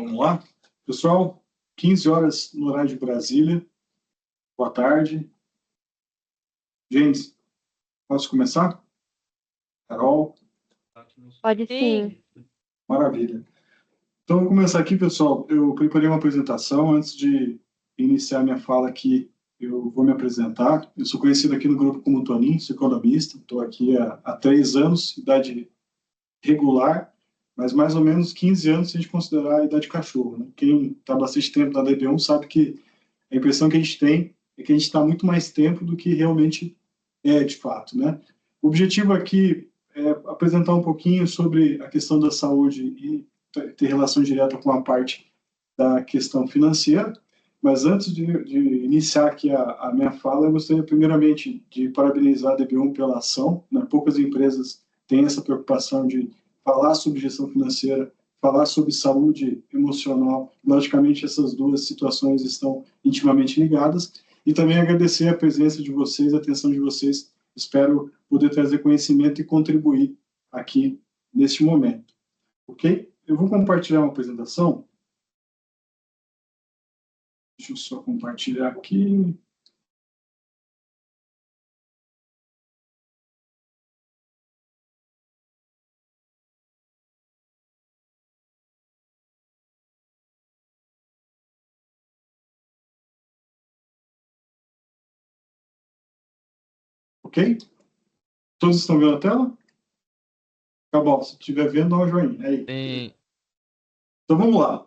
Vamos lá? Pessoal, 15 horas no horário de Brasília. Boa tarde. Gente, posso começar? Carol? Pode sim. Maravilha. Então, vou começar aqui, pessoal. Eu preparei uma apresentação. Antes de iniciar minha fala aqui, eu vou me apresentar. Eu sou conhecido aqui no grupo como Toninho, sou economista. Estou aqui há 3 anos, idade regular, mas mais ou menos 15 anos se a gente considerar a idade de cachorro, né? Quem está bastante tempo na DB1 sabe que a impressão que a gente tem é que a gente está muito mais tempo do que realmente é, de fato, né? O objetivo aqui é apresentar um pouquinho sobre a questão da saúde e ter relação direta com a parte da questão financeira, mas antes de iniciar aqui a minha fala, eu gostaria primeiramente de parabenizar a DB1 pela ação, né? Poucas empresas têm essa preocupação de falar sobre gestão financeira, falar sobre saúde emocional. Logicamente, essas duas situações estão intimamente ligadas. E também agradecer a presença de vocês, a atenção de vocês. Espero poder trazer conhecimento e contribuir aqui neste momento. Ok? Eu vou compartilhar uma apresentação. Deixa eu só compartilhar aqui. Ok? Todos estão vendo a tela? Tá bom, se estiver vendo, dá um joinha. Aí. Sim. Então vamos lá.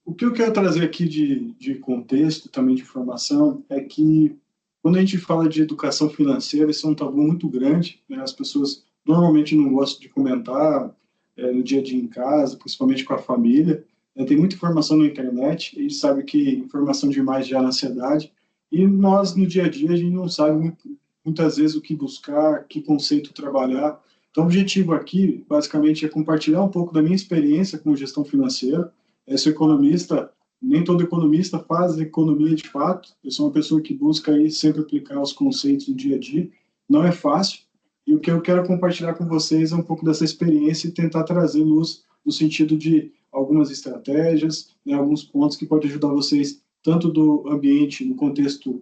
O que eu quero trazer aqui de contexto, também de informação, é que quando a gente fala de educação financeira, isso é um tabu muito grande, né? As pessoas normalmente não gostam de comentar no dia a dia em casa, principalmente com a família. Tem muita informação na internet, a gente sabe que informação demais gera ansiedade, e nós, no dia a dia, a gente não sabe muitas vezes o que buscar, que conceito trabalhar. Então, o objetivo aqui, basicamente, é compartilhar um pouco da minha experiência com gestão financeira. Eu sou economista, nem todo economista faz economia de fato. Eu sou uma pessoa que busca aí sempre aplicar os conceitos do dia a dia. Não é fácil. E o que eu quero compartilhar com vocês é um pouco dessa experiência e tentar trazer luz no sentido de algumas estratégias, né, alguns pontos que podem ajudar vocês, tanto do ambiente, no contexto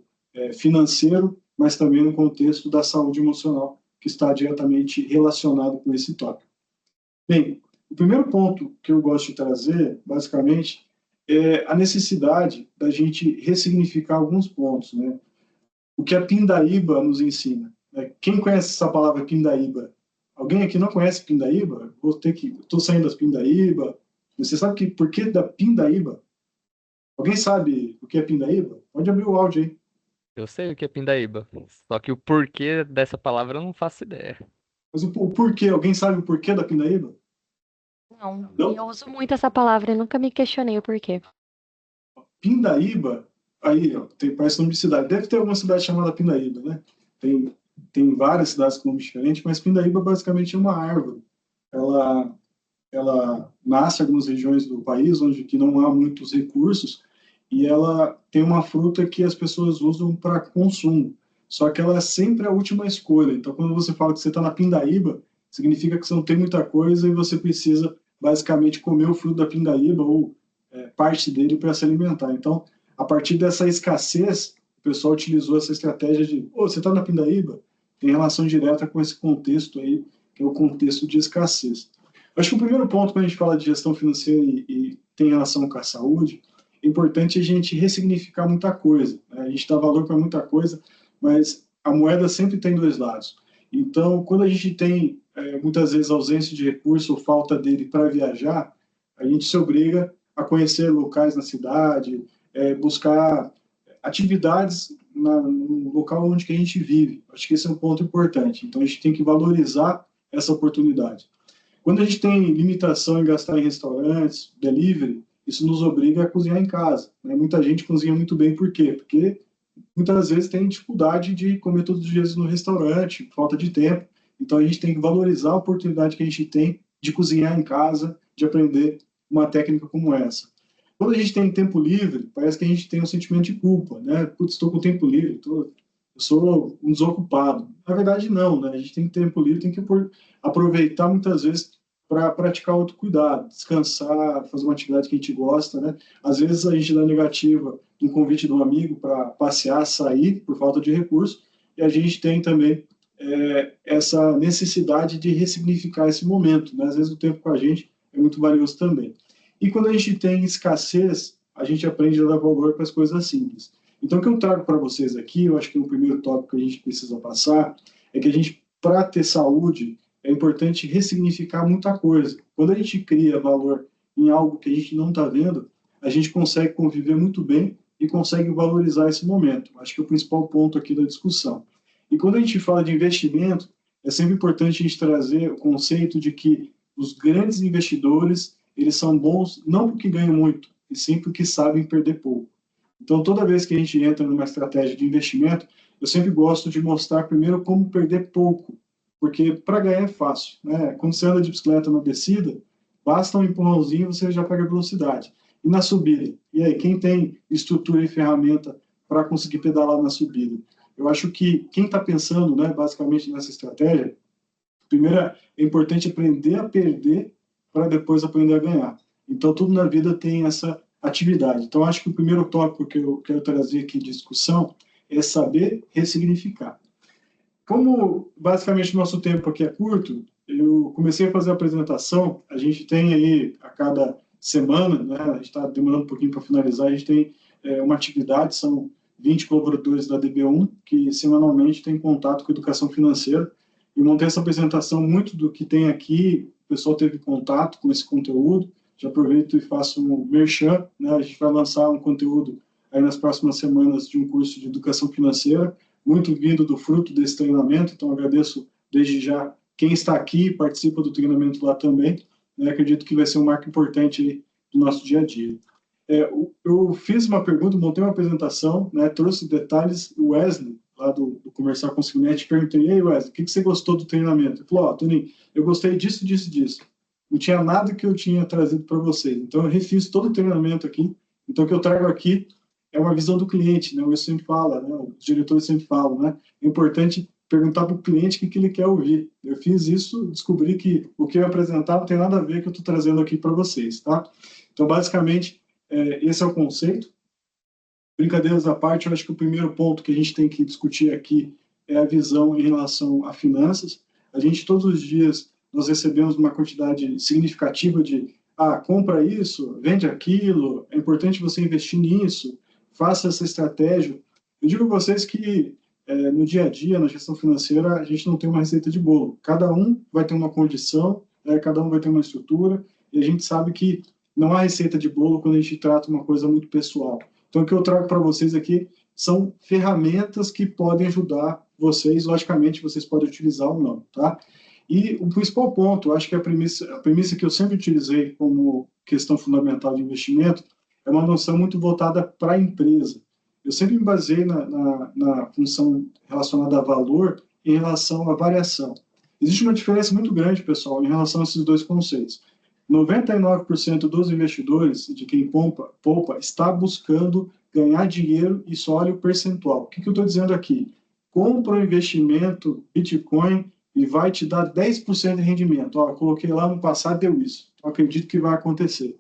financeiro, mas também no contexto da saúde emocional, que está diretamente relacionado com esse tópico. Bem, o primeiro ponto que eu gosto de trazer, basicamente, é a necessidade da gente ressignificar alguns pontos, né? O que a Pindaíba nos ensina. Né? Quem conhece essa palavra Pindaíba? Alguém aqui não conhece Pindaíba? Estou saindo das Pindaíba. Você sabe por que da Pindaíba? Alguém sabe o que é Pindaíba? Pode abrir o áudio aí. Eu sei o que é pindaíba, só que o porquê dessa palavra eu não faço ideia. Mas o porquê? Alguém sabe o porquê da Pindaíba? Não, Não? eu uso muito essa palavra e nunca me questionei o porquê. Pindaíba, aí, ó, parece nome de cidade. Deve ter alguma cidade chamada Pindaíba, né? Tem várias cidades com nome diferente, mas Pindaíba basicamente é uma árvore. Ela nasce em algumas regiões do país onde que não há muitos recursos e ela tem uma fruta que as pessoas usam para consumo. Só que ela é sempre a última escolha. Então, quando você fala que você está na Pindaíba, significa que você não tem muita coisa e você precisa basicamente comer o fruto da Pindaíba ou parte dele para se alimentar. Então, a partir dessa escassez, o pessoal utilizou essa estratégia de, você está na Pindaíba? Tem relação direta com esse contexto aí, que é o contexto de escassez. Acho que o primeiro ponto, quando a gente fala de gestão financeira e tem relação com a saúde, é importante a gente ressignificar muita coisa. Né? A gente dá valor para muita coisa, mas a moeda sempre tem dois lados. Então, quando a gente tem, muitas vezes, ausência de recurso ou falta dele para viajar, a gente se obriga a conhecer locais na cidade, buscar atividades no local onde que a gente vive. Acho que esse é um ponto importante. Então, a gente tem que valorizar essa oportunidade. Quando a gente tem limitação em gastar em restaurantes, delivery, isso nos obriga a cozinhar em casa. Né? Muita gente cozinha muito bem, por quê? Porque muitas vezes tem dificuldade de comer todos os dias no restaurante, falta de tempo. Então, a gente tem que valorizar a oportunidade que a gente tem de cozinhar em casa, de aprender uma técnica como essa. Quando a gente tem tempo livre, parece que a gente tem um sentimento de culpa, né? Putz, estou com tempo livre, eu sou um desocupado. Na verdade, não, né? A gente tem tempo livre, tem que aproveitar muitas vezes para praticar outro cuidado, descansar, fazer uma atividade que a gente gosta, né? Às vezes a gente dá negativa um convite de um amigo para passear, sair, por falta de recurso, e a gente tem também essa necessidade de ressignificar esse momento, né? Às vezes o tempo com a gente é muito valioso também. E quando a gente tem escassez, a gente aprende a dar valor para as coisas simples. Então, o que eu trago para vocês aqui, eu acho que o primeiro tópico que a gente precisa passar é que a gente, para ter saúde, é importante ressignificar muita coisa. Quando a gente cria valor em algo que a gente não está vendo, a gente consegue conviver muito bem e consegue valorizar esse momento. Acho que é o principal ponto aqui da discussão. E quando a gente fala de investimento, é sempre importante a gente trazer o conceito de que os grandes investidores, eles são bons não porque ganham muito, e sim porque sabem perder pouco. Então, toda vez que a gente entra numa estratégia de investimento, eu sempre gosto de mostrar primeiro como perder pouco, porque para ganhar é fácil, né? Quando você anda de bicicleta na descida, basta um empurrãozinho, você já pega velocidade. E na subida? E aí, quem tem estrutura e ferramenta para conseguir pedalar na subida? Eu acho que quem está pensando, né, basicamente nessa estratégia, primeiro é importante aprender a perder para depois aprender a ganhar. Então, tudo na vida tem essa atividade. Então, acho que o primeiro tópico que eu quero trazer aqui de discussão é saber ressignificar. Como, basicamente, o nosso tempo aqui é curto, eu comecei a fazer a apresentação, a gente tem aí, a cada semana, né, a gente está demorando um pouquinho para finalizar, a gente tem uma atividade, são 20 colaboradores da DB1, que semanalmente tem contato com educação financeira. Eu montei essa apresentação, muito do que tem aqui, o pessoal teve contato com esse conteúdo, já aproveito e faço um merchan, né? A gente vai lançar um conteúdo aí nas próximas semanas de um curso de educação financeira, muito vindo do fruto desse treinamento, então agradeço desde já quem está aqui e participa do treinamento lá também, né? Acredito que vai ser um marco importante aí do nosso dia a dia. Eu fiz uma pergunta, montei uma apresentação, né? Trouxe detalhes, o Wesley, lá do Conversar com o Silnet, perguntei, e aí Wesley, o que você gostou do treinamento? Ele falou, Toninho, eu gostei disso, disso, disso. Não tinha nada que eu tinha trazido para vocês. Então, eu refiz todo o treinamento aqui. Então, o que eu trago aqui é uma visão do cliente, né? O sempre fala, né? Os diretores sempre falam, né? É importante perguntar para o cliente o que ele quer ouvir. Eu fiz isso, descobri que o que eu apresentar não tem nada a ver com o que eu estou trazendo aqui para vocês, tá? Então, basicamente, esse é o conceito. Brincadeiras à parte, eu acho que o primeiro ponto que a gente tem que discutir aqui é a visão em relação a finanças. A gente, todos os dias, nós recebemos uma quantidade significativa de compra isso, vende aquilo, é importante você investir nisso, faça essa estratégia. Eu digo a vocês que no dia a dia, na gestão financeira, a gente não tem uma receita de bolo. Cada um vai ter uma condição, cada um vai ter uma estrutura, e a gente sabe que não há receita de bolo quando a gente trata uma coisa muito pessoal. Então, o que eu trago para vocês aqui são ferramentas que podem ajudar vocês, logicamente, vocês podem utilizar ou não, tá? E o principal ponto, eu acho que a premissa que eu sempre utilizei como questão fundamental de investimento é uma noção muito voltada para a empresa. Eu sempre me baseei na função relacionada a valor em relação à variação. Existe uma diferença muito grande, pessoal, em relação a esses dois conceitos. 99% dos investidores, de quem poupa, está buscando ganhar dinheiro e só olha o percentual. O que eu estou dizendo aqui? Compra um investimento Bitcoin e vai te dar 10% de rendimento. Coloquei lá no passado, deu isso. Acredito que vai acontecer.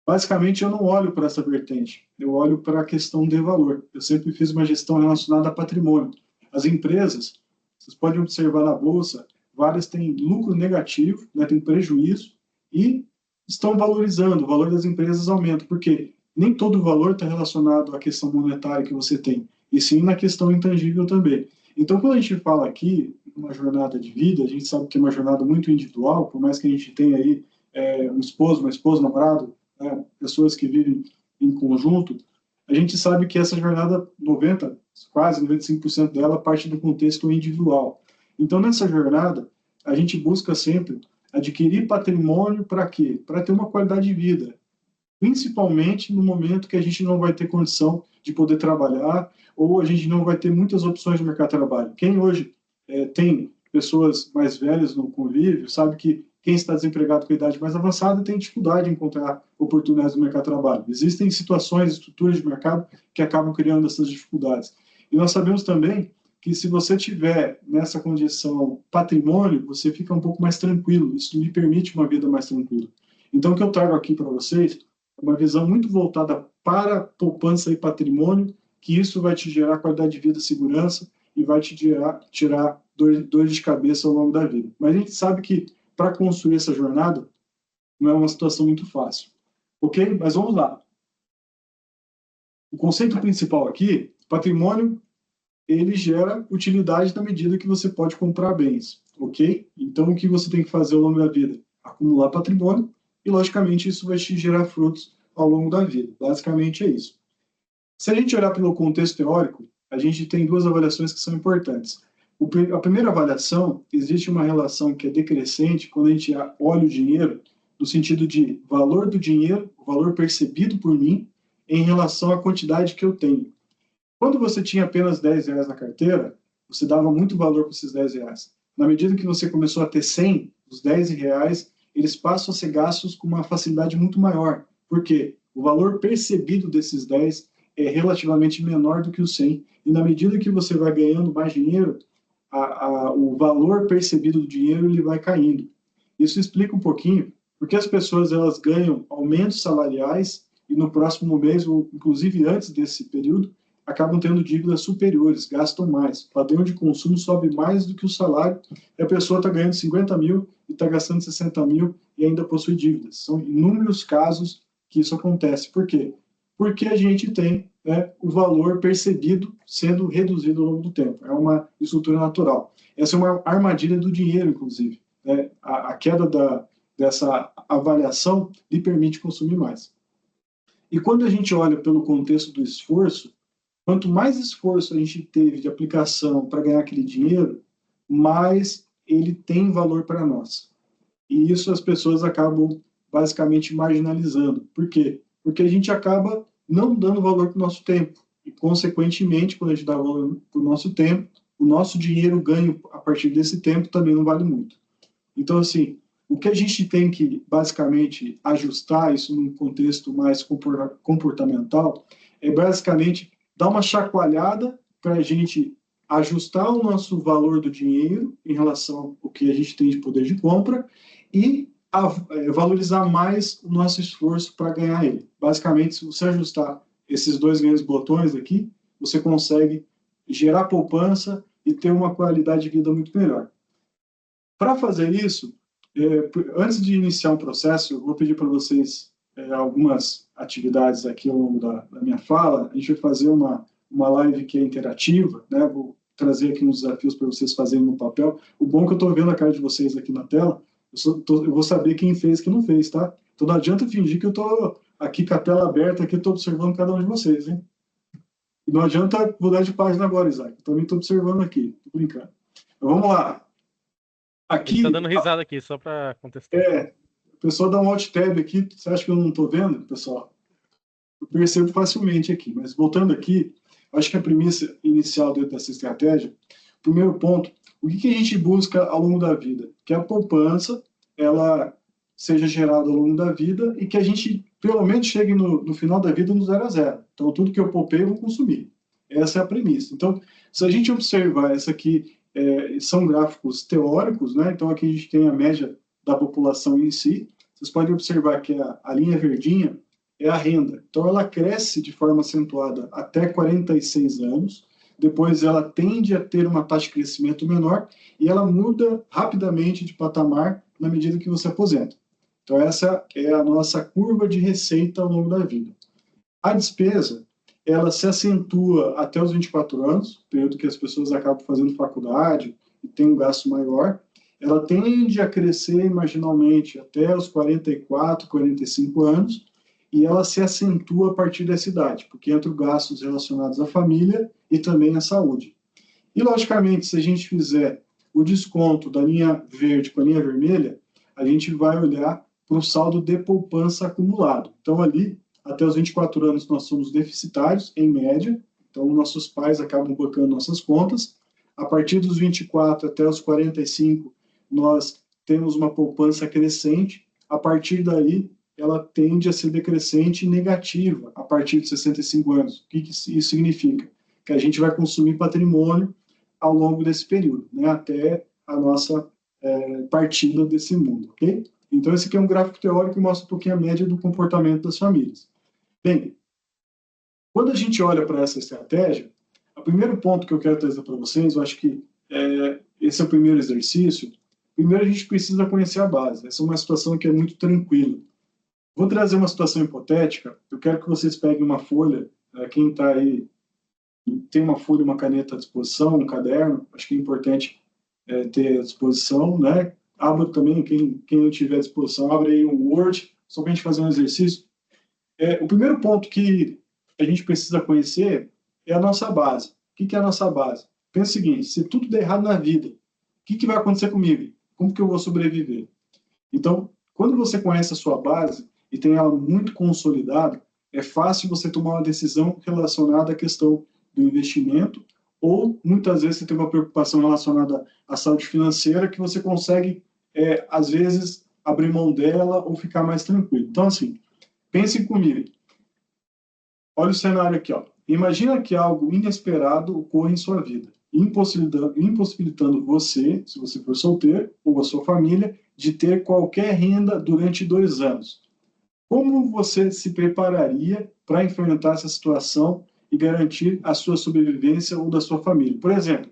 Basicamente, eu não olho para essa vertente. Eu olho para a questão de valor. Eu sempre fiz uma gestão relacionada a patrimônio. As empresas, vocês podem observar na Bolsa, várias têm lucro negativo, né, têm prejuízo, e estão valorizando, o valor das empresas aumenta, porque nem todo o valor está relacionado à questão monetária que você tem, e sim na questão intangível também. Então, quando a gente fala aqui uma jornada de vida, a gente sabe que é uma jornada muito individual, por mais que a gente tenha aí um esposo, uma esposa, um namorado, né, pessoas que vivem em conjunto, a gente sabe que essa jornada, quase 95% dela, parte do contexto individual. Então, nessa jornada, a gente busca sempre adquirir patrimônio para quê? Para ter uma qualidade de vida, principalmente no momento que a gente não vai ter condição de poder trabalhar ou a gente não vai ter muitas opções no mercado de trabalho. Quem hoje tem pessoas mais velhas no convívio sabe que quem está desempregado com idade mais avançada tem dificuldade em encontrar oportunidades no mercado de trabalho. Existem situações, estruturas de mercado que acabam criando essas dificuldades. E nós sabemos também que se você tiver nessa condição patrimônio, você fica um pouco mais tranquilo, isso lhe permite uma vida mais tranquila. Então, o que eu trago aqui para vocês é uma visão muito voltada para poupança e patrimônio, que isso vai te gerar qualidade de vida, segurança, e vai te tirar dor de cabeça ao longo da vida. Mas a gente sabe que para construir essa jornada não é uma situação muito fácil. Ok? Mas vamos lá. O conceito principal aqui, patrimônio, ele gera utilidade na medida que você pode comprar bens. Ok? Então, o que você tem que fazer ao longo da vida? Acumular patrimônio e, logicamente, isso vai te gerar frutos ao longo da vida. Basicamente é isso. Se a gente olhar pelo contexto teórico, a gente tem duas avaliações que são importantes. A primeira avaliação, existe uma relação que é decrescente quando a gente olha o dinheiro no sentido de valor do dinheiro, o valor percebido por mim, em relação à quantidade que eu tenho. Quando você tinha apenas R$10 na carteira, você dava muito valor para esses R$10. Na medida que você começou a ter 100, os R$10, eles passam a ser gastos com uma facilidade muito maior. Por quê? O valor percebido desses 10 é relativamente menor do que o 100, e na medida que você vai ganhando mais dinheiro, o valor percebido do dinheiro ele vai caindo. Isso explica um pouquinho porque as pessoas elas ganham aumentos salariais e no próximo mês, ou inclusive antes desse período, acabam tendo dívidas superiores, gastam mais. O padrão de consumo sobe mais do que o salário, e a pessoa está ganhando 50 mil e está gastando 60 mil e ainda possui dívidas. São inúmeros casos que isso acontece. Por quê? Porque a gente tem o valor percebido sendo reduzido ao longo do tempo. É uma estrutura natural. Essa é uma armadilha do dinheiro, inclusive. A queda dessa avaliação lhe permite consumir mais. E quando a gente olha pelo contexto do esforço, quanto mais esforço a gente teve de aplicação para ganhar aquele dinheiro, mais ele tem valor para nós. E isso as pessoas acabam basicamente marginalizando. Por quê? Porque a gente acaba não dando valor para o nosso tempo. E, consequentemente, quando a gente dá valor para o nosso tempo, o nosso dinheiro ganho a partir desse tempo também não vale muito. Então, assim, o que a gente tem que, basicamente, ajustar, isso num contexto mais comportamental, é basicamente dar uma chacoalhada para a gente ajustar o nosso valor do dinheiro em relação ao que a gente tem de poder de compra e valorizar mais o nosso esforço para ganhar ele. Basicamente, se você ajustar esses dois grandes botões aqui, você consegue gerar poupança e ter uma qualidade de vida muito melhor. Para fazer isso, antes de iniciar um processo, eu vou pedir para vocês algumas atividades aqui ao longo da minha fala. A gente vai fazer uma live que é interativa, né? Vou trazer aqui uns desafios para vocês fazerem no papel. O bom é que eu estou vendo a cara de vocês aqui na tela, eu vou saber quem fez e quem não fez, tá? Então não adianta fingir que eu estou aqui com a tela aberta, aqui estou observando cada um de vocês, hein? E não adianta mudar de página agora, Isaac. Eu também estou observando aqui, estou brincando. Então, vamos lá. Aqui está dando risada aqui, só para contestar. O pessoal dá um alt tab aqui. Você acha que eu não estou vendo, pessoal? Eu percebo facilmente aqui. Mas voltando aqui, acho que a premissa inicial dentro dessa estratégia, primeiro ponto, o que a gente busca ao longo da vida? Que a poupança ela seja gerada ao longo da vida e que a gente, pelo menos, chegue no final da vida no 0 a 0. Então, tudo que eu poupei, eu vou consumir. Essa é a premissa. Então, se a gente observar essa aqui, são gráficos teóricos, né? Então, aqui a gente tem a média da população em si. Vocês podem observar que a linha verdinha é a renda. Então, ela cresce de forma acentuada até 46 anos. Depois, ela tende a ter uma taxa de crescimento menor e ela muda rapidamente de patamar na medida que você aposenta. Então, essa é a nossa curva de receita ao longo da vida. A despesa, ela se acentua até os 24 anos, período que as pessoas acabam fazendo faculdade e tem um gasto maior. Ela tende a crescer marginalmente até os 44, 45 anos, e ela se acentua a partir dessa idade, porque entra gastos relacionados à família e também à saúde. E, logicamente, se a gente fizer o desconto da linha verde com a linha vermelha, a gente vai olhar para o saldo de poupança acumulado. Então, ali, até os 24 anos, nós somos deficitários, em média. Então, nossos pais acabam bancando nossas contas. A partir dos 24 até os 45, nós temos uma poupança crescente. A partir daí, ela tende a ser decrescente e negativa a partir de 65 anos. O que isso significa? Que a gente vai consumir patrimônio ao longo desse período, né, até a nossa partida desse mundo, ok? Então, esse aqui é um gráfico teórico que mostra um pouquinho a média do comportamento das famílias. Bem, quando a gente olha para essa estratégia, o primeiro ponto que eu quero trazer para vocês, eu acho que esse é o primeiro exercício. Primeiro, a gente precisa conhecer a base. Essa é uma situação que é muito tranquila. Vou trazer uma situação hipotética. Eu quero que vocês peguem uma folha. Quem está aí tem uma folha, uma caneta à disposição, um caderno. Acho que é importante ter à disposição, né? Abra também, quem não tiver à disposição, abre aí um Word, só para a gente fazer um exercício. O primeiro ponto que a gente precisa conhecer é a nossa base. O que é a nossa base? Pensa o seguinte, se tudo der errado na vida, o que vai acontecer comigo? Como que eu vou sobreviver? Então, quando você conhece a sua base e tem ela muito consolidada, é fácil você tomar uma decisão relacionada à questão do investimento, ou muitas vezes você tem uma preocupação relacionada à saúde financeira que você consegue, às vezes, abrir mão dela ou ficar mais tranquilo. Então, assim, pensem comigo. Olha o cenário aqui, ó. Imagina que algo inesperado ocorra em sua vida, impossibilitando você, se você for solteiro, ou a sua família, de ter qualquer renda durante 2 anos. Como você se prepararia para enfrentar essa situação e garantir a sua sobrevivência ou da sua família? Por exemplo,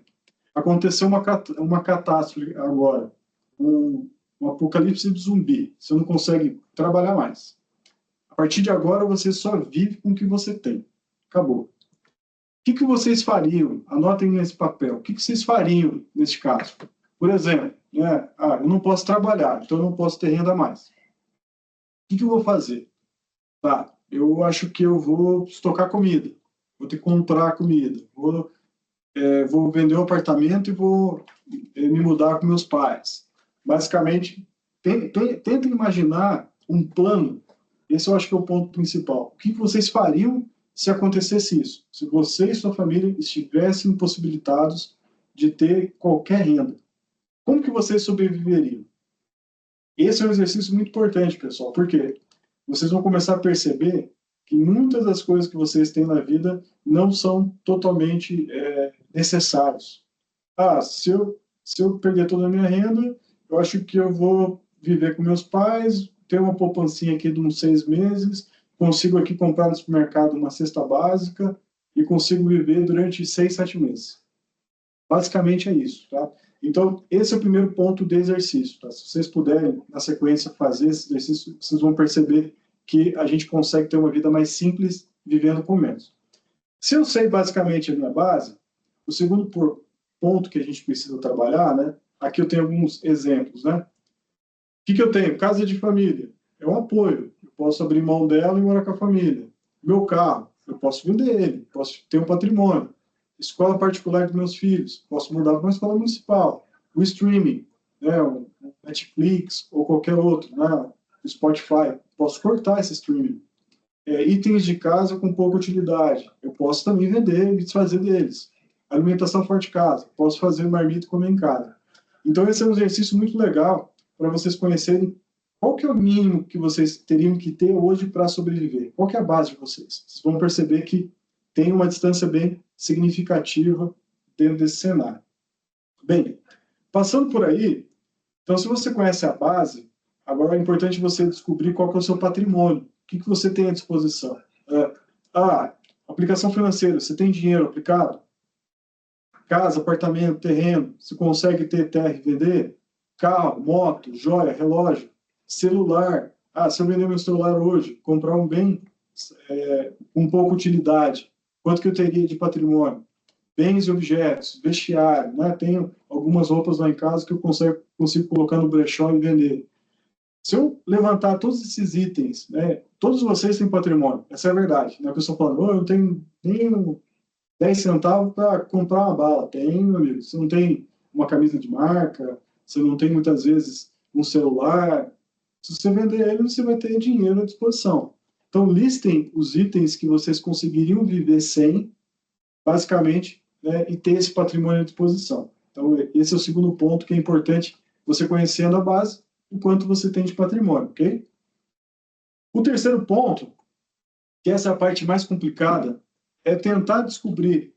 aconteceu uma catástrofe agora, um apocalipse zumbi, você não consegue trabalhar mais. A partir de agora, você só vive com o que você tem. Acabou. O que vocês fariam? Anotem nesse papel. O que vocês fariam nesse caso? Por exemplo, né? Eu não posso trabalhar, então eu não posso ter renda mais. O que eu vou fazer? Tá, eu acho que eu vou estocar comida. Vou ter que comprar comida. Vou vender um apartamento e vou me mudar com meus pais. Basicamente, tentem imaginar um plano. Esse eu acho que é o ponto principal. O que vocês fariam se acontecesse isso? Se você e sua família estivessem impossibilitados de ter qualquer renda. Como que vocês sobreviveriam? Esse é um exercício muito importante, pessoal, porque vocês vão começar a perceber que muitas das coisas que vocês têm na vida não são totalmente necessárias. Se eu perder toda a minha renda, eu acho que eu vou viver com meus pais, ter uma poupancinha aqui de uns 6 meses, consigo aqui comprar no supermercado uma cesta básica e consigo viver durante 6, 7 meses. Basicamente é isso, tá? Então, esse é o primeiro ponto de exercício, tá? Se vocês puderem, na sequência, fazer esse exercício, vocês vão perceber que a gente consegue ter uma vida mais simples, vivendo com menos. Se eu sei basicamente a minha base, o segundo ponto que a gente precisa trabalhar, né? Aqui eu tenho alguns exemplos, né? O que eu tenho? Casa de família. É um apoio. Eu posso abrir mão dela e morar com a família. Meu carro. Eu posso vender ele. Posso ter um patrimônio. Escola particular dos meus filhos. Posso mudar para uma escola municipal. O streaming, né? O Netflix ou qualquer outro, né? O Spotify. Posso cortar esse streaming. Itens de casa com pouca utilidade. Eu posso também vender e desfazer deles. Alimentação fora de casa. Posso fazer marmita e comer em casa. Então, esse é um exercício muito legal para vocês conhecerem qual que é o mínimo que vocês teriam que ter hoje para sobreviver. Qual que é a base de vocês? Vocês vão perceber que tem uma distância bem significativa dentro desse cenário. Bem, passando por aí, então, se você conhece a base, agora é importante você descobrir qual que é o seu patrimônio. O que você tem à disposição? Aplicação financeira. Você tem dinheiro aplicado? Casa, apartamento, terreno. Você consegue ter terra e vender? Carro, moto, joia, relógio, celular. Se eu vender meu celular hoje, comprar um bem com pouca utilidade, quanto que eu teria de patrimônio? Bens e objetos, vestiário, né? Tenho algumas roupas lá em casa que eu consigo colocar no brechó e vender. Se eu levantar todos esses itens, né, todos vocês têm patrimônio, essa é a verdade. Né? A pessoa fala, eu não tenho nem 10 centavos para comprar uma bala. Tem, meu amigo. Você não tem uma camisa de marca, você não tem, muitas vezes, um celular. Se você vender ele, você vai ter dinheiro à disposição. Então, listem os itens que vocês conseguiriam viver sem, basicamente, né, e ter esse patrimônio à disposição. Então, esse é o segundo ponto que é importante você conhecendo a base, o quanto você tem de patrimônio, ok? O terceiro ponto, que essa é a parte mais complicada, é tentar descobrir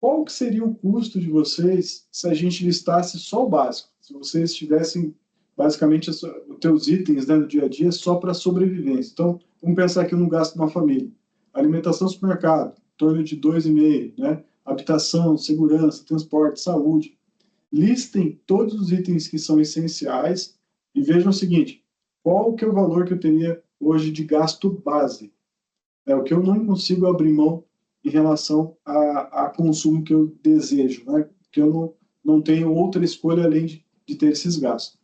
qual que seria o custo de vocês se a gente listasse só o básico? Se vocês tivessem, basicamente, os teus itens, né, do dia a dia só para sobrevivência. Então, vamos pensar aqui no gasto de uma família. Alimentação, supermercado, em torno de 2,5, né? Habitação, segurança, transporte, saúde. Listem todos os itens que são essenciais e vejam o seguinte, qual que é o valor que eu teria hoje de gasto base? É o que eu não consigo abrir mão em relação a consumo que eu desejo, né? Que eu não tenho outra escolha além de ter esses gastos.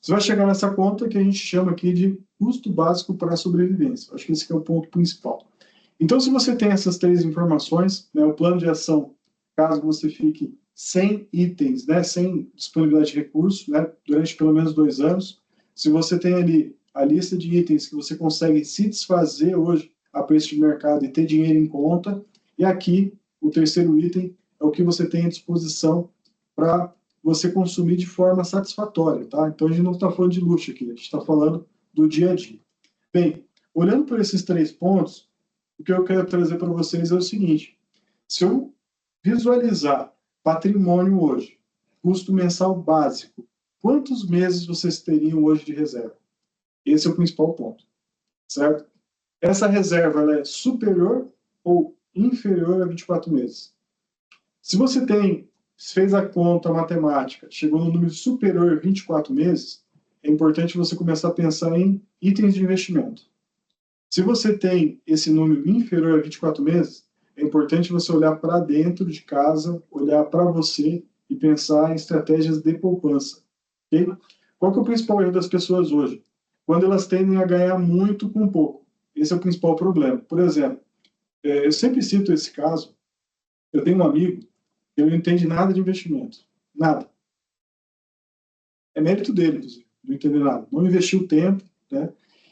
Você vai chegar nessa conta que a gente chama aqui de custo básico para a sobrevivência. Acho que esse que é o ponto principal. Então, se você tem essas 3 informações, né, o plano de ação, caso você fique sem itens, né, sem disponibilidade de recursos, né, durante pelo menos 2 anos, se você tem ali a lista de itens que você consegue se desfazer hoje a preço de mercado e ter dinheiro em conta, e aqui o terceiro item é o que você tem à disposição para você consumir de forma satisfatória, tá? Então a gente não está falando de luxo aqui, a gente está falando do dia a dia. Bem, olhando por esses 3 pontos, o que eu quero trazer para vocês é o seguinte: se eu visualizar patrimônio hoje, custo mensal básico, quantos meses vocês teriam hoje de reserva? Esse é o principal ponto, certo? Essa reserva ela é superior ou inferior a 24 meses? Se você fez a conta matemática, chegou no número superior a 24 meses, é importante você começar a pensar em itens de investimento. Se você tem esse número inferior a 24 meses, é importante você olhar para dentro de casa, olhar para você e pensar em estratégias de poupança. Okay? Qual que é o principal erro das pessoas hoje? Quando elas tendem a ganhar muito com pouco. Esse é o principal problema. Por exemplo, eu sempre cito esse caso. Eu tenho um amigo que não entende nada de investimento. Nada. É mérito dele, inclusive, não entender nada. Não investiu tempo, né?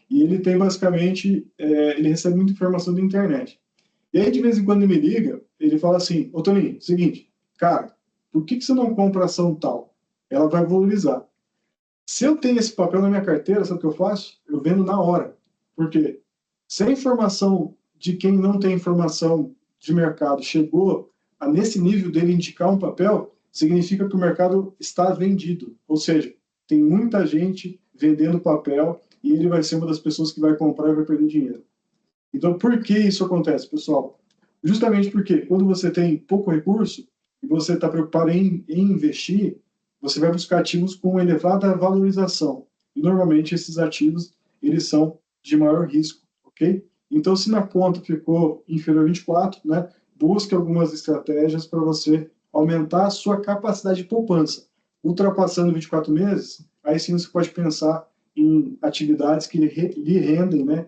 E ele tem basicamente, ele recebe muita informação da internet. E aí, de vez em quando, ele me liga, ele fala assim, ô Toninho, seguinte, cara, por que você não compra ação tal? Ela vai valorizar. Se eu tenho esse papel na minha carteira, sabe o que eu faço? Eu vendo na hora. Por quê? Se a informação de quem não tem informação de mercado chegou a nesse nível dele indicar um papel, significa que o mercado está vendido. Ou seja, tem muita gente vendendo papel e ele vai ser uma das pessoas que vai comprar e vai perder dinheiro. Então, por que isso acontece, pessoal? Justamente porque quando você tem pouco recurso e você está preocupado em investir, você vai buscar ativos com elevada valorização. E, normalmente, esses ativos eles são de maior risco, ok? Então, se na conta ficou inferior a 24, né, busque algumas estratégias para você aumentar a sua capacidade de poupança. Ultrapassando 24 meses, aí sim você pode pensar em atividades que lhe rendem, né,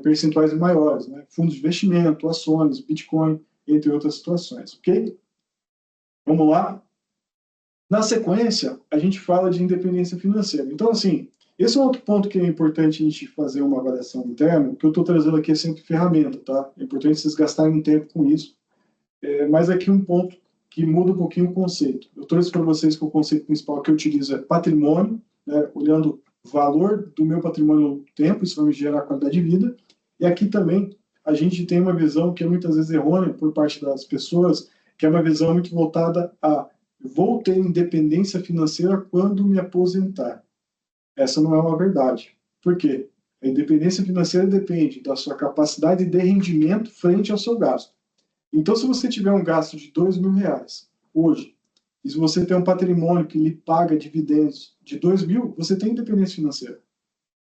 percentuais maiores, né? Fundos de investimento, ações, Bitcoin, entre outras situações, ok? Vamos lá? Na sequência, a gente fala de independência financeira. Então, assim, esse é um outro ponto que é importante a gente fazer uma avaliação interna. O que eu estou trazendo aqui é sempre ferramenta, tá? É importante vocês gastarem um tempo com isso. Mas aqui um ponto que muda um pouquinho o conceito. Eu trouxe para vocês que o conceito principal que eu utilizo é patrimônio, né? Olhando o valor do meu patrimônio no tempo, isso vai me gerar qualidade de vida. E aqui também a gente tem uma visão que é muitas vezes errônea por parte das pessoas, que é uma visão muito voltada a vou ter independência financeira quando me aposentar. Essa não é uma verdade. Por quê? A independência financeira depende da sua capacidade de rendimento frente ao seu gasto. Então, se você tiver um gasto de R$2.000 hoje, e se você tem um patrimônio que lhe paga dividendos de 2.000, você tem independência financeira.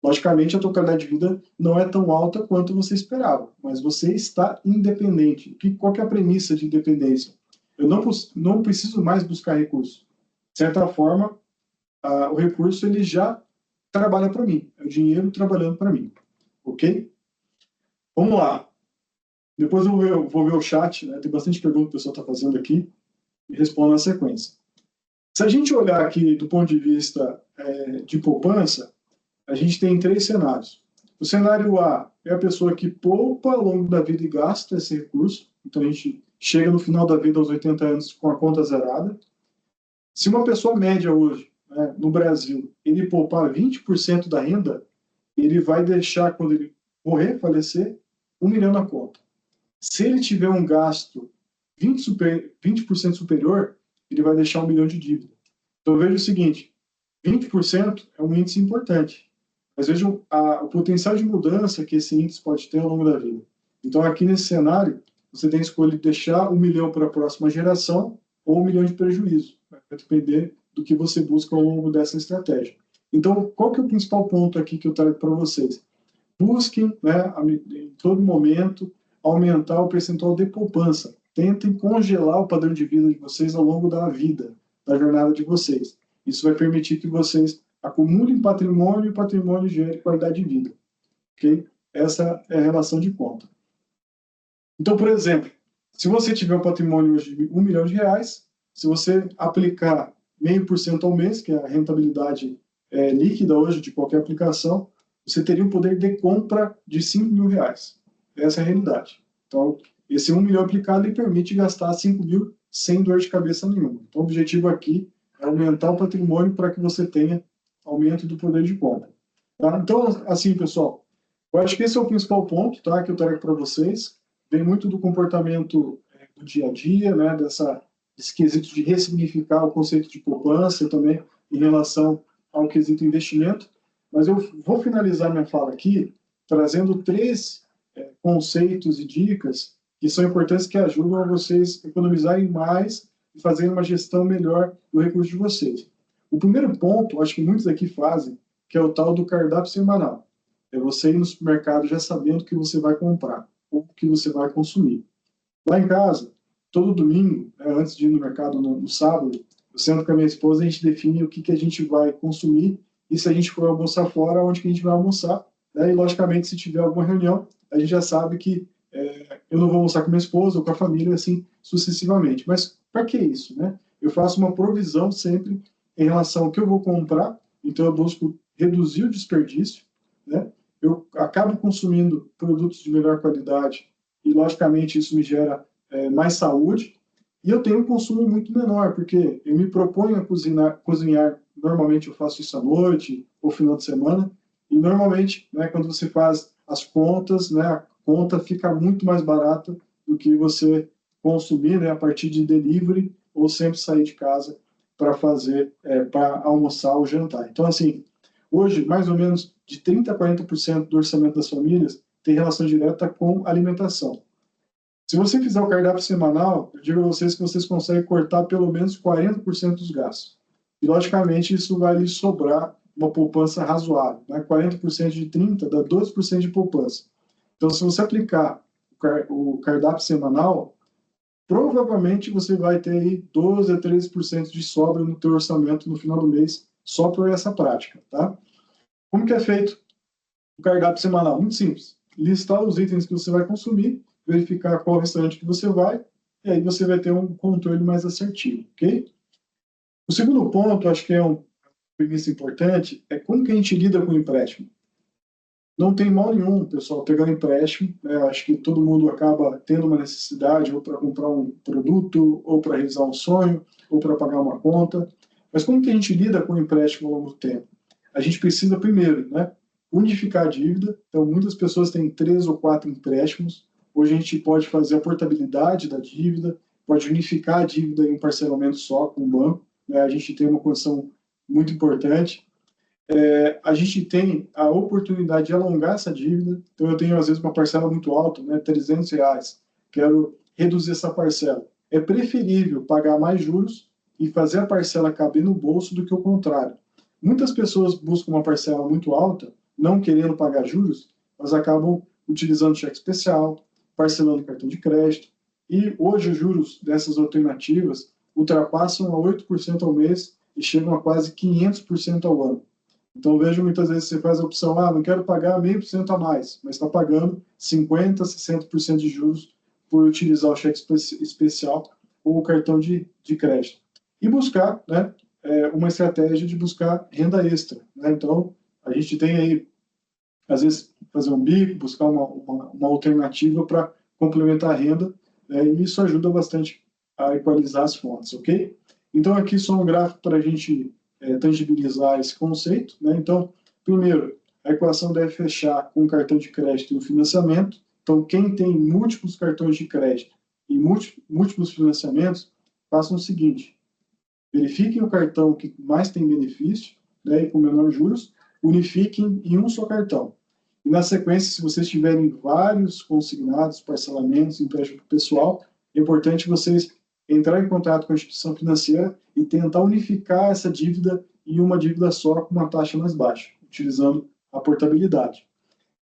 Logicamente, a tua qualidade de vida não é tão alta quanto você esperava, mas você está independente. Qual que é a premissa de independência? Eu não preciso mais buscar recurso. De certa forma, o recurso ele já trabalha para mim. É o dinheiro trabalhando para mim. Ok? Vamos lá. Depois eu vou ver o chat, né? Tem bastante pergunta que o pessoal está fazendo aqui e respondo na sequência. Se a gente olhar aqui do ponto de vista de poupança, a gente tem 3 cenários. O cenário A é a pessoa que poupa ao longo da vida e gasta esse recurso. Então, a gente chega no final da vida, aos 80 anos, com a conta zerada. Se uma pessoa média hoje, né, no Brasil, ele poupar 20% da renda, ele vai deixar, quando ele morrer, falecer, 1 milhão na conta. Se ele tiver um gasto 20% superior, ele vai deixar 1 milhão de dívida. Então, veja o seguinte, 20% é um índice importante, mas vejam o potencial de mudança que esse índice pode ter ao longo da vida. Então, aqui nesse cenário, você tem a escolha de deixar 1 milhão para a próxima geração ou 1 milhão de prejuízo. Vai depender do que você busca ao longo dessa estratégia. Então, qual que é o principal ponto aqui que eu trago para vocês? Busquem, né, em todo momento, aumentar o percentual de poupança. Tentem congelar o padrão de vida de vocês ao longo da vida, da jornada de vocês. Isso vai permitir que vocês acumulem patrimônio e o patrimônio gere qualidade de vida. Ok? Essa é a relação de conta. Então, por exemplo, se você tiver um patrimônio hoje de R$1 milhão, se você aplicar 0,5% ao mês, que é a rentabilidade líquida hoje de qualquer aplicação, você teria um poder de compra de R$5 mil. Essa é a realidade. Então, esse 1 milhão aplicado lhe permite gastar 5 mil sem dor de cabeça nenhuma. Então, o objetivo aqui é aumentar o patrimônio para que você tenha aumento do poder de compra. Tá? Então, assim, pessoal, eu acho que esse é o principal ponto, tá, que eu trago para vocês. Vem muito do comportamento do dia a dia, né, desse quesito de ressignificar o conceito de poupança também em relação ao quesito investimento. Mas eu vou finalizar minha fala aqui trazendo 3 conceitos e dicas que são importantes, que ajudam a vocês economizarem mais e fazerem uma gestão melhor do recurso de vocês. O primeiro ponto, acho que muitos aqui fazem, que é o tal do cardápio semanal. É você ir no supermercado já sabendo o que você vai comprar ou o que você vai consumir. Lá em casa, todo domingo, antes de ir no mercado no sábado, eu sento com a minha esposa, a gente define o que a gente vai consumir e se a gente for almoçar fora, onde que a gente vai almoçar. Né? E, logicamente, se tiver alguma reunião, a gente já sabe que eu não vou almoçar com minha esposa ou com a família, assim, sucessivamente. Mas para que isso? Né? Eu faço uma provisão sempre em relação ao que eu vou comprar, então eu busco reduzir o desperdício, né? Eu acabo consumindo produtos de melhor qualidade e, logicamente, isso me gera mais saúde, e eu tenho um consumo muito menor, porque eu me proponho a cozinhar, normalmente eu faço isso à noite ou final de semana, e normalmente, né, quando você faz as contas, né, a conta fica muito mais barata do que você consumir, né, a partir de delivery ou sempre sair de casa para fazer, para almoçar ou jantar. Então, assim, hoje, mais ou menos de 30% a 40% do orçamento das famílias tem relação direta com alimentação. Se você fizer o cardápio semanal, eu digo a vocês que vocês conseguem cortar pelo menos 40% dos gastos. E, logicamente, isso vai lhe sobrar uma poupança razoável. Né? 40% de 30% dá 12% de poupança. Então, se você aplicar o cardápio semanal, provavelmente você vai ter aí 12% a 13% de sobra no teu orçamento no final do mês, só por essa prática. Tá? Como que é feito o cardápio semanal? Muito simples. Listar os itens que você vai consumir, verificar qual restaurante que você vai, e aí você vai ter um controle mais assertivo, ok? O segundo ponto, acho que é uma premissa importante, é como que a gente lida com o empréstimo. Não tem mal nenhum, pessoal, pegando empréstimo, né? Acho que todo mundo acaba tendo uma necessidade, ou para comprar um produto, ou para realizar um sonho, ou para pagar uma conta. Mas como que a gente lida com o empréstimo ao longo do tempo? A gente precisa, primeiro, né, unificar a dívida. Então, muitas pessoas têm 3 ou 4 empréstimos. Hoje a gente pode fazer a portabilidade da dívida, pode unificar a dívida em um parcelamento só com o banco. Né? A gente tem uma condição muito importante. A gente tem a oportunidade de alongar essa dívida. Então, eu tenho, às vezes, uma parcela muito alta, né, R$300. Quero reduzir essa parcela. É preferível pagar mais juros e fazer a parcela caber no bolso do que o contrário. Muitas pessoas buscam uma parcela muito alta, não querendo pagar juros, mas acabam utilizando cheque especial, parcelando cartão de crédito, e hoje os juros dessas alternativas ultrapassam a 8% ao mês e chegam a quase 500% ao ano. Então, vejo muitas vezes você faz a opção, não quero pagar 0,5% a mais, mas está pagando 50%, 60% de juros por utilizar o cheque especial ou o cartão de crédito. E buscar, né, uma estratégia de buscar renda extra. Né? Então, a gente tem aí, às vezes, fazer um bico, buscar uma alternativa para complementar a renda, e isso ajuda bastante a equalizar as fontes, ok? Então, aqui só um gráfico para a gente tangibilizar esse conceito. Né? Então, primeiro, a equação deve fechar com o cartão de crédito e o financiamento. Então, quem tem múltiplos cartões de crédito em múltiplos financiamentos, façam o seguinte: verifiquem o cartão que mais tem benefício, né, e com menor juros, unifiquem em um só cartão. E na sequência, se vocês tiverem vários consignados, parcelamentos, empréstimo pessoal, é importante vocês entrar em contato com a instituição financeira e tentar unificar essa dívida em uma dívida só com uma taxa mais baixa, utilizando a portabilidade.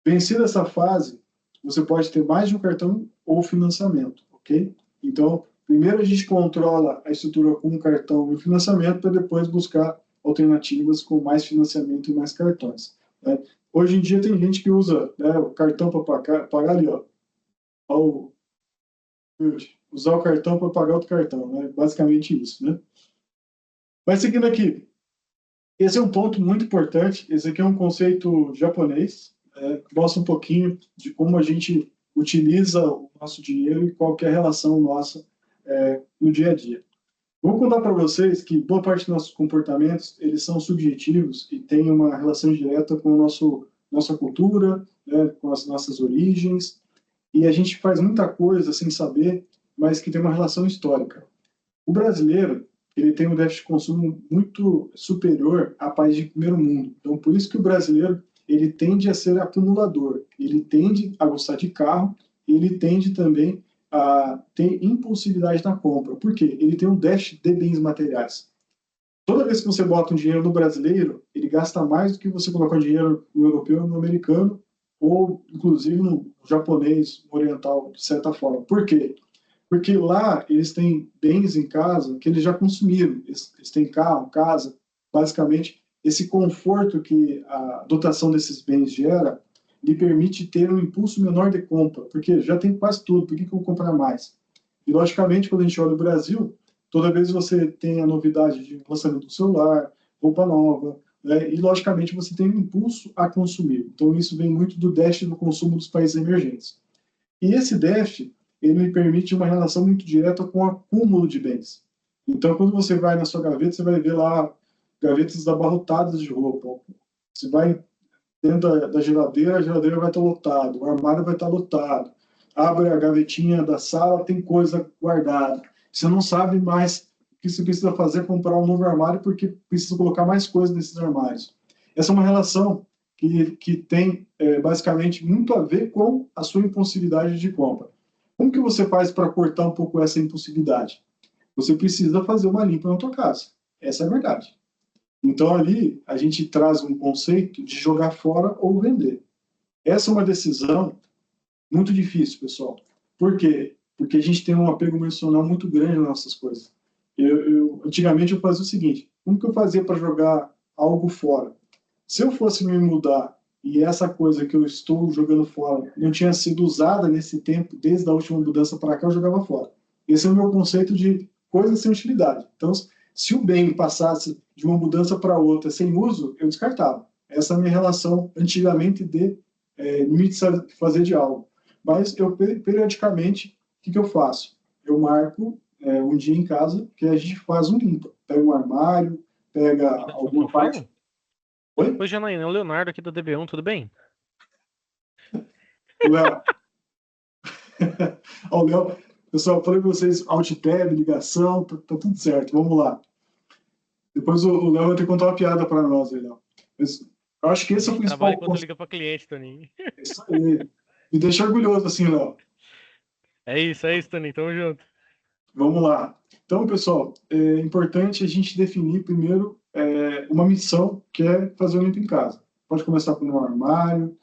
Vencida essa fase, você pode ter mais de um cartão ou financiamento, ok? Então, primeiro a gente controla a estrutura com um cartão e um financiamento para depois buscar alternativas com mais financiamento e mais cartões, né? Hoje em dia tem gente que usa, né, o cartão para pagar ali, ó, usar o cartão para pagar outro cartão, né? Basicamente isso, né? Mas seguindo aqui, esse é um ponto muito importante. Esse aqui é um conceito japonês, que mostra um pouquinho de como a gente utiliza o nosso dinheiro e qual que é a relação nossa no dia a dia. Vou contar para vocês que boa parte dos nossos comportamentos, eles são subjetivos e têm uma relação direta com a nossa cultura, né, com as nossas origens, e a gente faz muita coisa sem saber, mas que tem uma relação histórica. O brasileiro, ele tem um déficit de consumo muito superior a países de primeiro mundo. Então, por isso que o brasileiro, ele tende a ser acumulador, ele tende a gostar de carro, ele tende também a ter impulsividade na compra. Por quê? Ele tem um déficit de bens materiais. Toda vez que você bota um dinheiro no brasileiro, ele gasta mais do que você colocar dinheiro no europeu, no americano, ou inclusive no japonês, no oriental, de certa forma. Por quê? Porque lá eles têm bens em casa que eles já consumiram. Eles têm carro, casa. Basicamente, esse conforto que a dotação desses bens gera lhe permite ter um impulso menor de compra, porque já tem quase tudo, por que eu vou comprar mais? E, logicamente, quando a gente olha o Brasil, toda vez você tem a novidade de lançamento do celular, roupa nova, né? E, logicamente, você tem um impulso a consumir. Então, isso vem muito do déficit do consumo dos países emergentes. E esse déficit, ele permite uma relação muito direta com o acúmulo de bens. Então, quando você vai na sua gaveta, você vai ver lá gavetas abarrotadas de roupa. Você vai dentro da geladeira, a geladeira vai estar lotada, o armário vai estar lotado. Abre a gavetinha da sala, tem coisa guardada. Você não sabe mais o que você precisa fazer, comprar um novo armário, porque precisa colocar mais coisas nesses armários. Essa é uma relação que tem, basicamente, muito a ver com a sua impulsividade de compra. Como que você faz para cortar um pouco essa impulsividade? Você precisa fazer uma limpa na tua casa. Essa é a verdade. Então, ali, a gente traz um conceito de jogar fora ou vender. Essa é uma decisão muito difícil, pessoal. Por quê? Porque a gente tem um apego emocional muito grande nas nossas coisas. Antigamente, eu fazia o seguinte: como que eu fazia para jogar algo fora? Se eu fosse me mudar e essa coisa que eu estou jogando fora não tinha sido usada nesse tempo, desde a última mudança para cá, eu jogava fora. Esse é o meu conceito de coisa sem utilidade. Então, se o bem passasse de uma mudança para outra sem uso, eu descartava. Essa é a minha relação, antigamente, de me fazer de algo. Mas eu, periodicamente, o que eu faço? Eu marco um dia em casa que a gente faz um limpa. Pega um armário, pega alguma parte... Oi? Oi, Janaína, é o Leonardo aqui do DB1, tudo bem? Léo. Ó, o Léo, pessoal, eu falei para vocês, alt-tab, ligação, tá tudo certo, vamos lá. Depois o Léo vai ter que contar uma piada para nós aí, Léo. Mas eu acho que esse é o principal Trabalha quando liga para cliente, Toninho. Isso aí. Me deixa orgulhoso assim, Léo. É isso, Toninho, tamo junto. Vamos lá. Então, pessoal, é importante a gente definir primeiro uma missão, que é fazer o limpo em casa. Pode começar com um armário,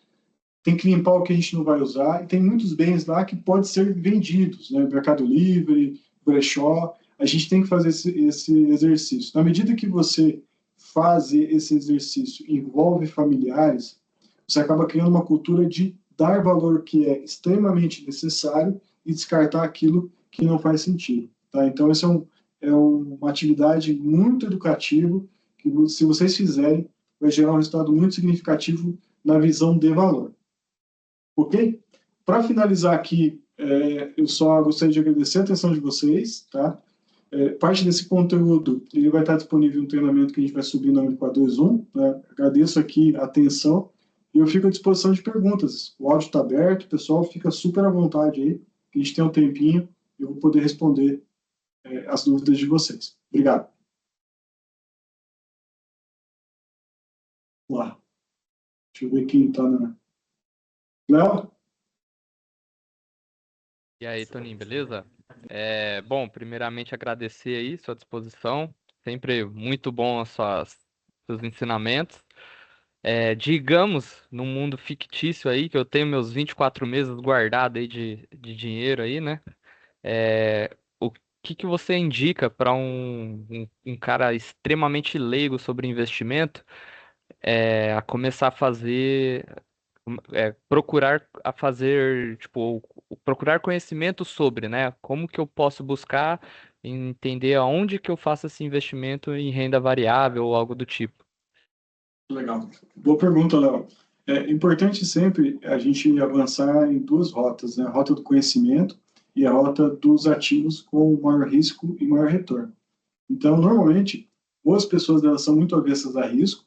tem que limpar o que a gente não vai usar, e tem muitos bens lá que podem ser vendidos, né? Mercado Livre, brechó. A gente tem que fazer esse exercício. Na medida que você faz esse exercício, envolve familiares, você acaba criando uma cultura de dar valor que é extremamente necessário e descartar aquilo que não faz sentido. Tá? Então, essa é uma atividade muito educativa que, se vocês fizerem, vai gerar um resultado muito significativo na visão de valor. Ok? Para finalizar aqui, eu só gostaria de agradecer a atenção de vocês. Tá? Parte desse conteúdo ele vai estar disponível no treinamento que a gente vai subir na 421. Né? Agradeço aqui a atenção e eu fico à disposição de perguntas. O áudio está aberto, o pessoal fica super à vontade aí, que a gente tem um tempinho, eu vou poder responder as dúvidas de vocês. Obrigado. Vamos lá. Deixa eu ver quem está na... Léo? E aí, Toninho, beleza? Bom, primeiramente agradecer aí sua disposição. Sempre muito bom seus ensinamentos. Digamos, num mundo fictício aí, que eu tenho meus 24 meses guardados aí de dinheiro aí, né? O que você indica para um cara extremamente leigo sobre investimento a começar a fazer, procurar a fazer, tipo, procurar conhecimento sobre, né? Como que eu posso buscar entender aonde que eu faço esse investimento em renda variável ou algo do tipo? Legal. Boa pergunta, Léo. É importante sempre a gente avançar em duas rotas, né? A rota do conhecimento e a rota dos ativos com maior risco e maior retorno. Então, normalmente, boas pessoas elas são muito avessas a risco,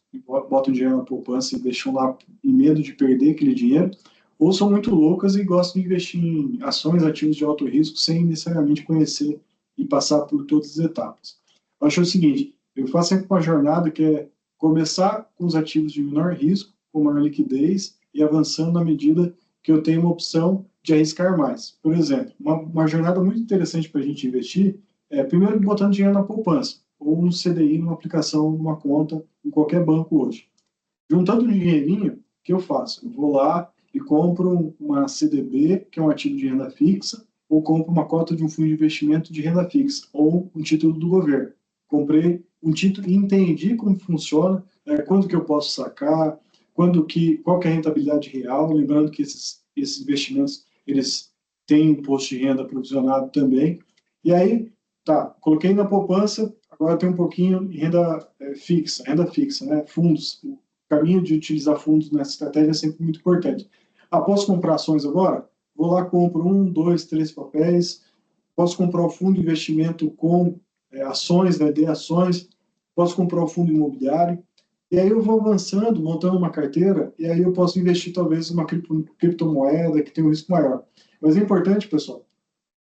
botam dinheiro na poupança e deixam lá em medo de perder aquele dinheiro, ou são muito loucas e gostam de investir em ações, ativos de alto risco sem necessariamente conhecer e passar por todas as etapas. Eu acho o seguinte, eu faço sempre uma jornada que é começar com os ativos de menor risco, com maior liquidez, e avançando na medida que eu tenho uma opção de arriscar mais. Por exemplo, uma jornada muito interessante para a gente investir primeiro botando dinheiro na poupança, ou no CDI, numa aplicação, numa conta, em qualquer banco hoje. Juntando um dinheirinho, o que eu faço? Eu vou lá e compro uma CDB, que é um ativo de renda fixa, ou compro uma cota de um fundo de investimento de renda fixa, ou um título do governo. Comprei um título e entendi como funciona, quando que eu posso sacar, qual que é a rentabilidade real, lembrando que esses investimentos, eles têm imposto de renda provisionado também. E aí, tá, coloquei na poupança, agora tem um pouquinho em renda fixa, né? Fundos. O caminho de utilizar fundos nessa estratégia é sempre muito importante. Posso comprar ações agora? Vou lá, compro 1, 2, 3 papéis. Posso comprar o fundo de investimento com ações, vender ações. Posso comprar o fundo imobiliário. E aí eu vou avançando, montando uma carteira, e aí eu posso investir talvez em uma criptomoeda que tem um risco maior. Mas é importante, pessoal,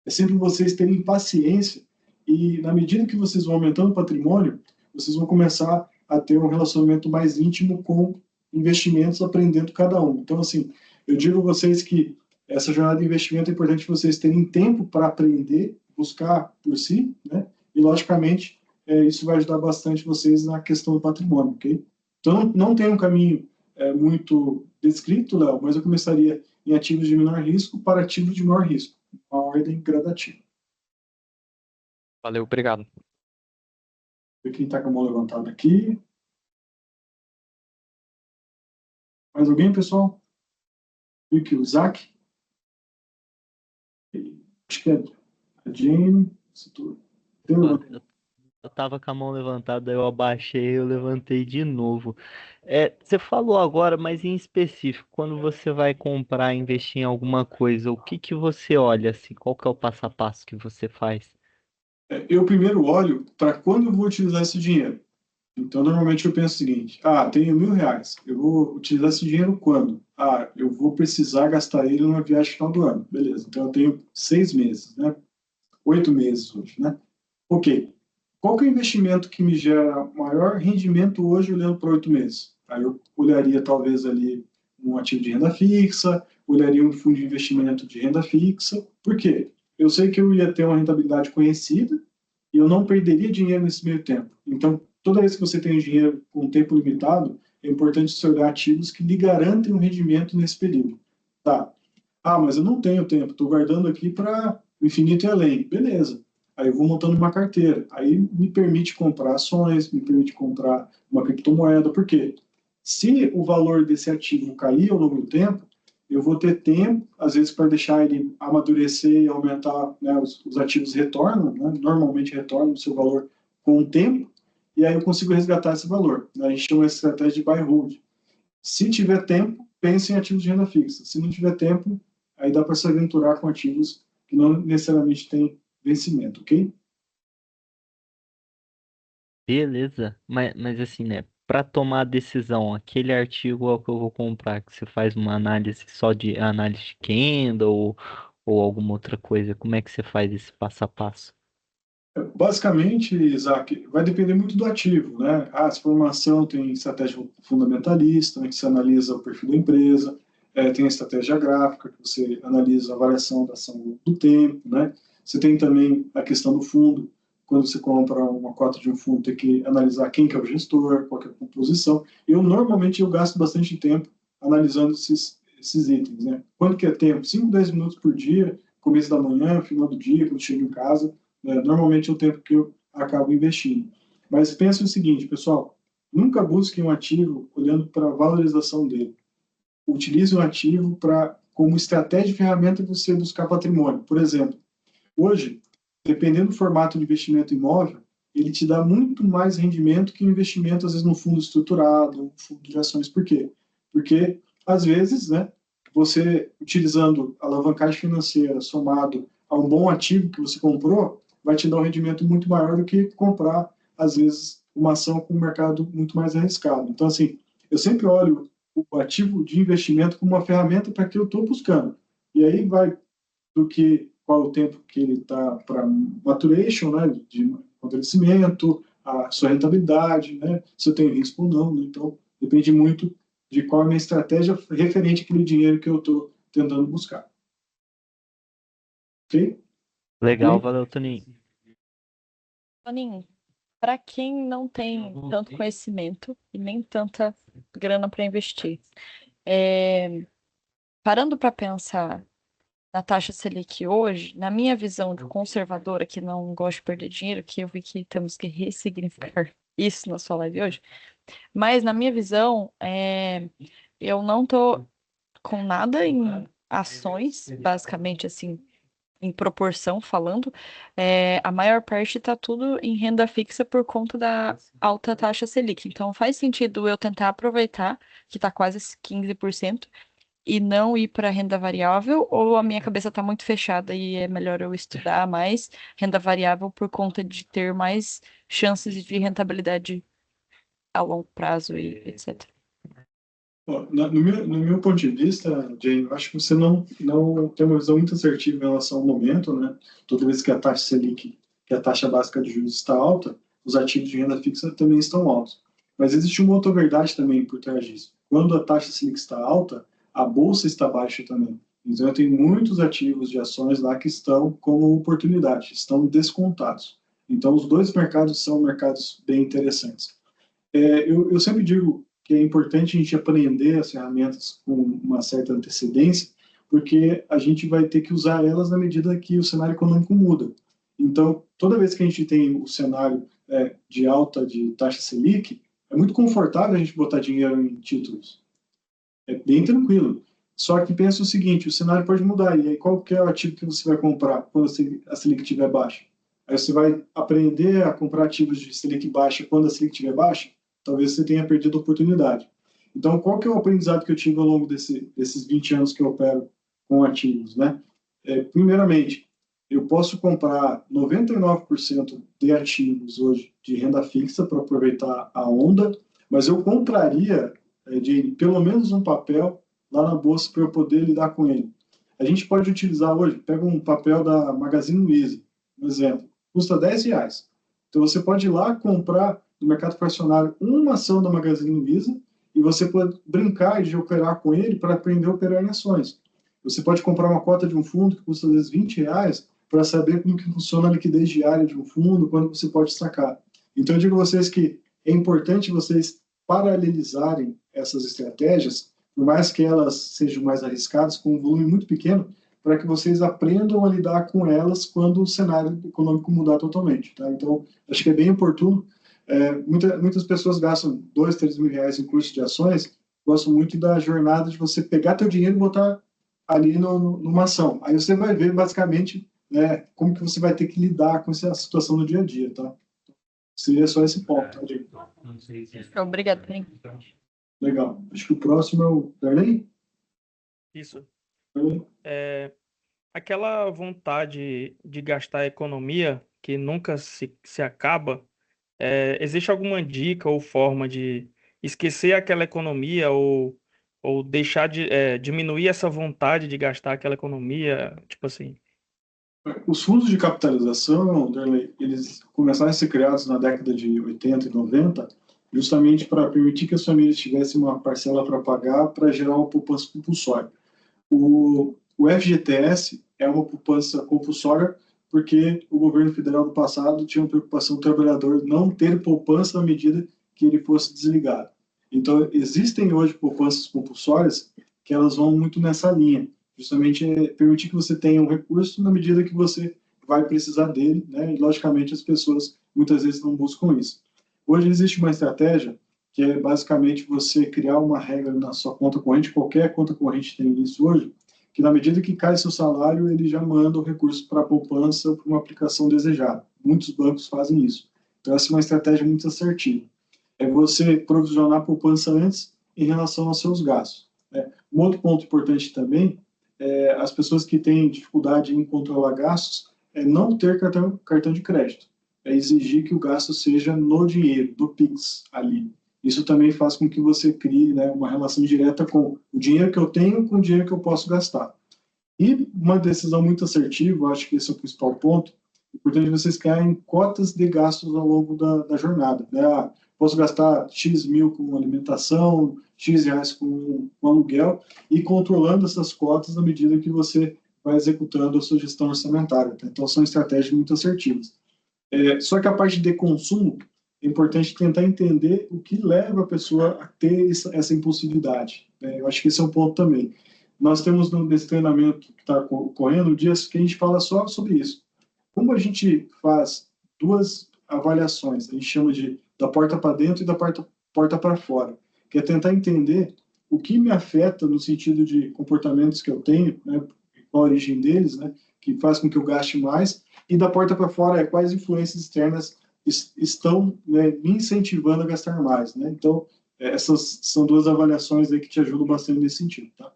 é sempre vocês terem paciência e, na medida que vocês vão aumentando o patrimônio, vocês vão começar a ter um relacionamento mais íntimo com investimentos, aprendendo cada um. Então, assim, eu digo a vocês que essa jornada de investimento é importante vocês terem tempo para aprender, buscar por si, né? E, logicamente, isso vai ajudar bastante vocês na questão do patrimônio, ok? Então, não tem um caminho muito descrito, Léo, mas eu começaria em ativos de menor risco para ativos de maior risco, uma ordem gradativa. Valeu, obrigado. Ver quem está com a mão levantada aqui. Mais alguém, pessoal? Vi que o Isaac. Acho que é a Jane. Eu tava com a mão levantada, eu abaixei, eu levantei de novo. Você falou agora, mas em específico, quando você vai comprar, investir em alguma coisa, o que que você olha assim? Qual que é o passo a passo que você faz? Eu primeiro olho para quando eu vou utilizar esse dinheiro. Então, normalmente eu penso o seguinte: tenho R$ 1.000, eu vou utilizar esse dinheiro quando? Eu vou precisar gastar ele numa viagem final do ano. Beleza, então eu tenho 6 meses, né? 8 meses hoje, né? Ok. Qual que é o investimento que me gera maior rendimento hoje olhando para 8 meses? Aí eu olharia talvez ali um ativo de renda fixa, olharia um fundo de investimento de renda fixa. Por quê? Eu sei que eu ia ter uma rentabilidade conhecida e eu não perderia dinheiro nesse meio tempo. Então, toda vez que você tem dinheiro com tempo limitado, é importante você olhar ativos que lhe garantem um rendimento nesse período. Tá. Mas eu não tenho tempo, estou guardando aqui para o infinito e além. Beleza. Aí eu vou montando uma carteira. Aí me permite comprar ações, me permite comprar uma criptomoeda. Por quê? Se o valor desse ativo cair ao longo do tempo, eu vou ter tempo, às vezes, para deixar ele amadurecer e aumentar, né, os ativos retornam, né, normalmente retornam o seu valor com o tempo, e aí eu consigo resgatar esse valor. A gente chama essa estratégia de buy hold. Se tiver tempo, pense em ativos de renda fixa. Se não tiver tempo, aí dá para se aventurar com ativos que não necessariamente têm vencimento, ok? Beleza, mas assim, né? Para tomar a decisão, aquele artigo é o que eu vou comprar, que você faz uma análise só de análise de candle, ou alguma outra coisa? Como é que você faz esse passo a passo? Basicamente, Isaac, vai depender muito do ativo, né? Se for uma ação, tem estratégia fundamentalista, né, que você analisa o perfil da empresa, tem a estratégia gráfica, que você analisa a variação da ação ao longo do tempo, né? Você tem também a questão do fundo, quando você compra uma cota de um fundo, tem que analisar quem que é o gestor, qual que é a composição. Normalmente, eu gasto bastante tempo analisando esses itens, né? Quanto que é tempo? 5, 10 minutos por dia, começo da manhã, final do dia, quando chego em casa, normalmente é o tempo que eu acabo investindo. Mas pense o seguinte, pessoal, nunca busque um ativo olhando para a valorização dele. Utilize o ativo como estratégia e ferramenta de você buscar patrimônio. Por exemplo, hoje, dependendo do formato de investimento imóvel, ele te dá muito mais rendimento que um investimento, às vezes, no fundo estruturado, um fundo de ações. Por quê? Porque, às vezes, né, você, utilizando alavancagem financeira somado a um bom ativo que você comprou, vai te dar um rendimento muito maior do que comprar, às vezes, uma ação com um mercado muito mais arriscado. Então, assim, eu sempre olho o ativo de investimento como uma ferramenta para que eu estou buscando. E aí vai do que qual o tempo que ele está para maturation, né, de amadurecimento, a sua rentabilidade, né, se eu tenho risco ou não. Né, então, depende muito de qual é a minha estratégia referente àquele dinheiro que eu estou tentando buscar. Ok? Legal, valeu, Toninho. Toninho, para quem não tem tanto conhecimento e nem tanta grana para investir, parando para pensar na taxa Selic hoje, na minha visão de conservadora, que não gosta de perder dinheiro, que eu vi que temos que ressignificar isso na sua live hoje, mas na minha visão, eu não tô com nada em ações, basicamente assim, em proporção falando, a maior parte está tudo em renda fixa por conta da alta taxa Selic. Então faz sentido eu tentar aproveitar, que está quase 15%, e não ir para renda variável, ou a minha cabeça está muito fechada e é melhor eu estudar mais renda variável por conta de ter mais chances de rentabilidade a longo prazo e etc. No meu ponto de vista, Jane, eu acho que você não tem uma visão muito assertiva em relação ao momento, né? Toda vez que a taxa Selic, que é a taxa básica de juros, está alta, os ativos de renda fixa também estão altos. Mas existe uma outra verdade também por trás disso. Quando a taxa Selic está alta, a bolsa está baixa também. Então, eu tenho muitos ativos de ações lá que estão como oportunidade, estão descontados. Então, os dois mercados são mercados bem interessantes. Eu sempre digo que é importante a gente aprender as ferramentas com uma certa antecedência, porque a gente vai ter que usar elas na medida que o cenário econômico muda. Então, toda vez que a gente tem o cenário de alta de taxa Selic, é muito confortável a gente botar dinheiro em títulos. É bem tranquilo. Só que pensa o seguinte, o cenário pode mudar, e aí qual que é o ativo que você vai comprar quando a Selic estiver baixa? Aí você vai aprender a comprar ativos de Selic baixa quando a Selic estiver baixa? Talvez você tenha perdido a oportunidade. Então, qual que é o aprendizado que eu tive ao longo desses 20 anos que eu opero com ativos, né? Primeiramente, eu posso comprar 99% de ativos hoje de renda fixa para aproveitar a onda, mas eu compraria de pelo menos um papel lá na bolsa para eu poder lidar com ele. A gente pode utilizar hoje, pega um papel da Magazine Luiza, um exemplo, custa R$10. Então, você pode ir lá comprar no mercado fracionário uma ação da Magazine Luiza e você pode brincar de operar com ele para aprender a operar em ações. Você pode comprar uma cota de um fundo que custa às vezes R$20 para saber como que funciona a liquidez diária de um fundo, quando você pode sacar. Então, eu digo a vocês que é importante vocês paralelizarem essas estratégias, por mais que elas sejam mais arriscadas, com um volume muito pequeno, para que vocês aprendam a lidar com elas quando o cenário econômico mudar totalmente. Tá? Então, acho que é bem oportuno. Muitas pessoas gastam R$2, R$3 mil em curso de ações, gostam muito da jornada de você pegar teu dinheiro e botar ali numa ação. Aí você vai ver, basicamente, como que você vai ter que lidar com essa situação no dia a dia. Tá? Seria só esse ponto. Tá, gente? Obrigada, Toninho. Legal. Acho que o próximo é o Darley. Isso. Darley? Aquela vontade de gastar a economia que nunca se acaba, existe alguma dica ou forma de esquecer aquela economia ou Ou deixar de diminuir essa vontade de gastar aquela economia, tipo assim. Os fundos de capitalização, Darley, eles começaram a ser criados na década de 80 e 90, justamente para permitir que as famílias tivessem uma parcela para pagar para gerar uma poupança compulsória. O FGTS é uma poupança compulsória porque o governo federal do passado tinha uma preocupação do trabalhador não ter poupança à medida que ele fosse desligado. Então, existem hoje poupanças compulsórias que elas vão muito nessa linha, justamente permitir que você tenha um recurso na medida que você vai precisar dele, né? E, logicamente, as pessoas muitas vezes não buscam isso. Hoje existe uma estratégia que é basicamente você criar uma regra na sua conta corrente, qualquer conta corrente tem isso hoje, que na medida que cai seu salário, ele já manda o recurso para a poupança ou para uma aplicação desejada. Muitos bancos fazem isso. Então, essa é uma estratégia muito assertiva. É você provisionar a poupança antes em relação aos seus gastos. Um outro ponto importante também é as pessoas que têm dificuldade em controlar gastos é não ter cartão de crédito. É exigir que o gasto seja no dinheiro, do Pix ali. Isso também faz com que você crie, né, uma relação direta com o dinheiro que eu tenho com o dinheiro que eu posso gastar. E uma decisão muito assertiva, acho que esse é o principal ponto, é importante vocês criarem cotas de gastos ao longo da jornada. Né? Posso gastar X mil com alimentação, X reais com aluguel, e controlando essas cotas na medida que você vai executando a sua gestão orçamentária. Tá? Então, são estratégias muito assertivas. Só que a parte de consumo, é importante tentar entender o que leva a pessoa a ter essa impulsividade. Eu acho que esse é um ponto também. Nós temos nesse treinamento que está ocorrendo dias que a gente fala só sobre isso. Como a gente faz duas avaliações, a gente chama de da porta para dentro e da porta para fora, que é tentar entender o que me afeta no sentido de comportamentos que eu tenho, né, qual a origem deles, né, que faz com que eu gaste mais, e da porta para fora é quais influências externas estão, né, me incentivando a gastar mais, né? Então, essas são duas avaliações aí que te ajudam bastante nesse sentido, tá?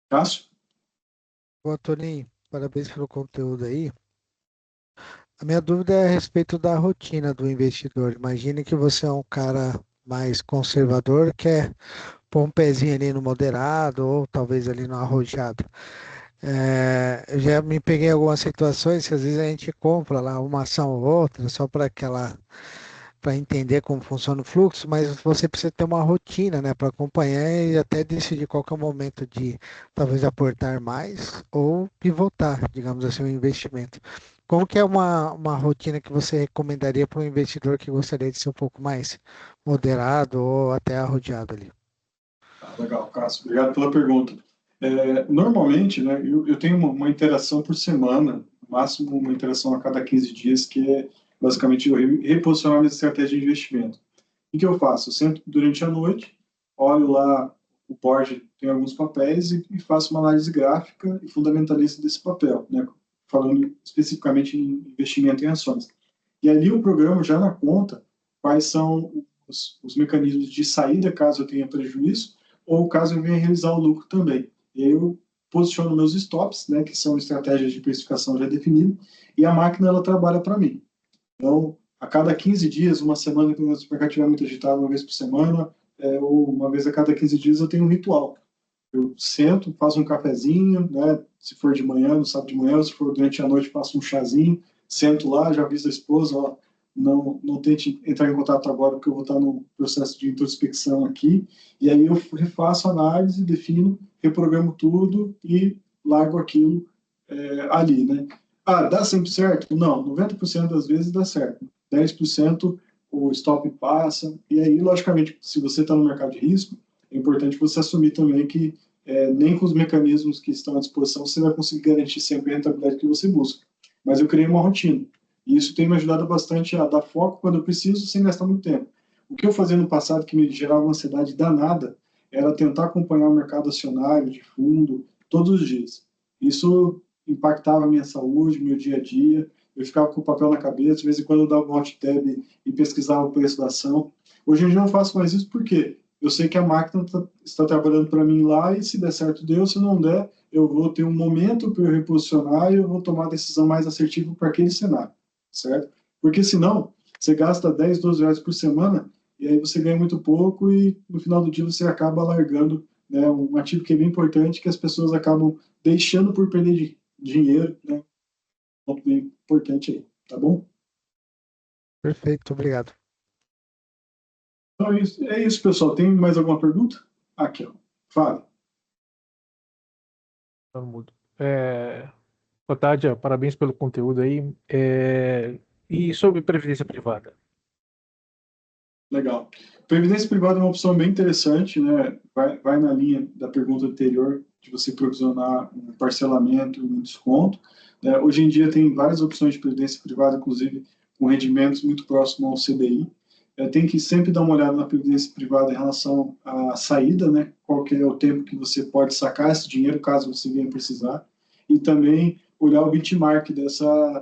Cássio? Bom, Toninho, parabéns pelo conteúdo aí. A minha dúvida é a respeito da rotina do investidor. Imagine que você é um cara mais conservador, quer pôr um pezinho ali no moderado ou talvez ali no arrojado. Eu já me peguei em algumas situações que às vezes a gente compra lá uma ação ou outra só para entender como funciona o fluxo, mas você precisa ter uma rotina, né, para acompanhar e até decidir qual que é o momento de talvez aportar mais ou pivotar, digamos assim, o investimento. Como que é uma rotina que você recomendaria para um investidor que gostaria de ser um pouco mais moderado ou até arrojado ali? Legal, Cássio. Obrigado pela pergunta. Normalmente, né, eu tenho uma interação por semana, no máximo uma interação a cada 15 dias, que é basicamente eu reposicionar minha estratégia de investimento. O que eu faço? Eu sento durante a noite, olho lá o board, tem alguns papéis e faço uma análise gráfica e fundamentalista desse papel, né, falando especificamente em investimento em ações. E ali o programa já na conta quais são os mecanismos de saída caso eu tenha prejuízo ou caso eu venha realizar o lucro também. E aí eu posiciono meus stops, né, que são estratégias de precificação já definidas, e a máquina ela trabalha para mim. Então, a cada 15 dias, uma semana que o mercado estiver muito agitado, uma vez por semana, ou uma vez a cada 15 dias, eu tenho um ritual. Eu sento, faço um cafezinho, né, se for de manhã, no sábado de manhã, ou se for durante a noite, faço um chazinho, sento lá, já aviso a esposa, ó, não tente entrar em contato agora, porque eu vou estar no processo de introspecção aqui, e aí eu refaço a análise, defino, reprogramo tudo e largo aquilo ali, né? Dá sempre certo? Não, 90% das vezes dá certo. 10% o stop passa, e aí, logicamente, se você está no mercado de risco, é importante você assumir também que nem com os mecanismos que estão à disposição você vai conseguir garantir sempre a rentabilidade que você busca. Mas eu criei uma rotina. E isso tem me ajudado bastante a dar foco quando eu preciso, sem gastar muito tempo. O que eu fazia no passado, que me gerava uma ansiedade danada, era tentar acompanhar o mercado acionário, de fundo, todos os dias. Isso impactava a minha saúde, meu dia a dia. Eu ficava com o papel na cabeça, de vez em quando eu dava um alt tab e pesquisava o preço da ação. Hoje em dia eu não faço mais isso porque eu sei que a máquina está trabalhando para mim lá e se der certo, deu. Se não der, eu vou ter um momento para eu reposicionar e eu vou tomar a decisão mais assertiva para aquele cenário, certo? Porque senão, você gasta 10, 12 reais por semana e aí você ganha muito pouco e no final do dia você acaba largando, né, um ativo que é bem importante, que as pessoas acabam deixando por perder dinheiro, né? Um ponto bem importante aí, tá bom? Perfeito, obrigado. Então é isso, pessoal. Tem mais alguma pergunta? Aqui, ó. Fala. Tá no mudo. Boa tarde, ó, parabéns pelo conteúdo aí. E sobre previdência privada? Legal. Previdência privada é uma opção bem interessante, né? Vai na linha da pergunta anterior, de você provisionar um parcelamento, um desconto. Né? Hoje em dia tem várias opções de previdência privada, inclusive com rendimentos muito próximos ao CDI. Tem que sempre dar uma olhada na previdência privada em relação à saída, né? Qual que é o tempo que você pode sacar esse dinheiro, caso você venha precisar. E também olhar o benchmark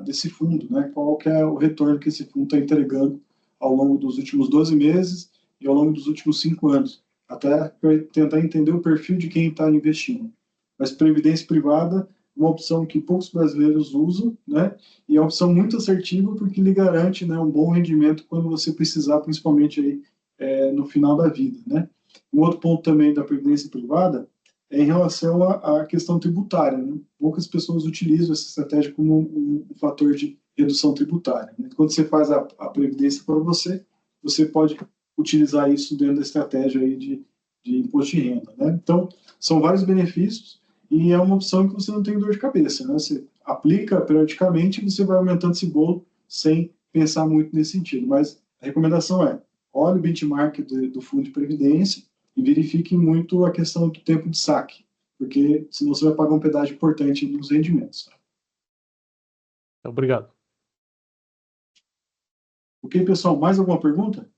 desse fundo, né? Qual que é o retorno que esse fundo está entregando ao longo dos últimos 12 meses e ao longo dos últimos 5 anos, até para tentar entender o perfil de quem está investindo. Mas previdência privada é uma opção que poucos brasileiros usam, né? E é uma opção muito assertiva porque lhe garante, né, um bom rendimento quando você precisar, principalmente aí, no final da vida, né? Um outro ponto também da previdência privada é em relação à questão tributária, né? Poucas pessoas utilizam essa estratégia como um fator de redução tributária, né? Quando você faz a previdência para você, você pode utilizar isso dentro da estratégia aí de imposto de renda, né? Então, são vários benefícios e é uma opção que você não tem dor de cabeça, né? Você aplica periodicamente e você vai aumentando esse bolo sem pensar muito nesse sentido. Mas a recomendação é, olhe o benchmark do fundo de previdência e verifique muito a questão do tempo de saque, porque senão você vai pagar um pedágio importante nos rendimentos. Obrigado. Ok, pessoal? Mais alguma pergunta?